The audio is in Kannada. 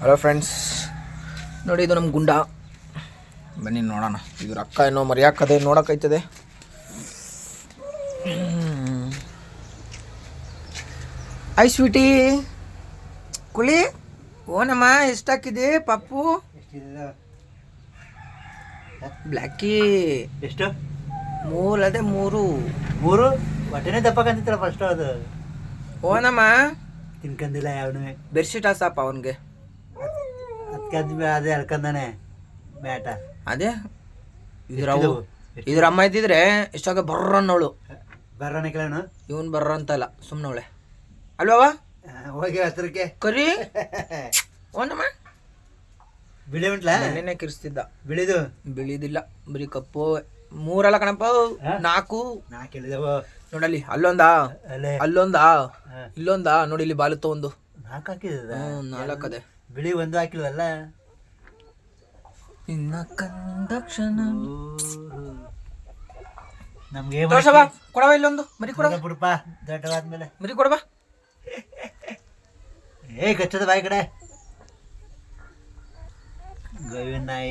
ಹಲೋ ಫ್ರೆಂಡ್ಸ್, ನೋಡಿ ಇದು ನಮ್ಮ ಗುಂಡ. ಬನ್ನಿ ನೋಡೋಣ ಇದ್ರ ಅಕ್ಕ ಏನೋ ಮರ್ಯಾಕದೆ ನೋಡೋಕೈತದೆ. ಐ ಸ್ವೀಟಿ ಕುಳಿ ಓನಮ್ಮ ಎಷ್ಟಾಕಿದೆ ಪಪ್ಪು? ಬ್ಲ್ಯಾಕಿ ಎಷ್ಟು? 3 ಅದೇ 3 ಹೊಟ್ಟೆನೇ ದಪ್ಪಕ್ಕಂತಿತ್ತಲ್ಲ ಫಸ್ಟ್. ಅದು ಓನಮ್ಮ ತಿನ್ಕಂದಿಲ್ಲ ಯಾವನು. ಬೆಡ್ಶೀಟ್ ಹಾಸಪ್ಪ ಅವನಿಗೆ. ಅದಕ್ಕೆ ಅದೇ ಎಳ್ಕಂದಾನೆ ಬ್ಯಾಟ. ಅದೇ ಇದ್ರ ಅಮ್ಮ ಇದ್ದಿದ್ರೆ ಎಷ್ಟಾಗ ಬರ್ರನ್ನೋಳು. ಬರ್ರಾನೆ ಕೇಳೋಣ. ಇವನ್ ಬರ್ರ ಅಂತಲ್ಲ, ಸುಮ್ಮನವಳೆ ಅಲ್ವವ. ಹೋಗಿ ಹತ್ರಕ್ಕೆ ಕರಿ ಓನಮ್ಮ. ಬಿಳಿ ಉಂಟ್ಲಾ? ನೆನ್ನೆ ಕಿರ್ಸ್ತಿದ್ದ. ಬಿಳಿದಿಲ್ಲ, ಬರೀ ಕಪ್ಪು. 3 ಅಲ್ಲ ಕಣಪ್ಪ, 4 ಹೇಳಿದವು. ನೋಡಲ್ಲಿ ಅಲ್ಲೊಂದಾ ಇಲ್ಲೊಂದಾ ನೋಡಿ, ಇಲ್ಲಿ ಬಾಲುತ್ತ ಒಂದು 4 ಹಾಕಿದ. 4 ಅದೇ. ಬಿಳಿ 1 ಹಾಕಿಲ್ವಲ್ಲ. ಇನ್ನ ಕಂದಕ್ಷಣ ನಮ್ಗೆ ಕೊಡವ ಇಲ್ಲೊಂದು ಮರಿ ಕೊಡ ಬಿಡಪ್ಪ. ದೊಡ್ಡವಾದ್ಮೇಲೆ ಮರಿ ಕೊಡವ. ಗಚ್ಚದ ಬಾಯಿ ಕಡೆ ಗೋವಿನ ನಾಯಿ.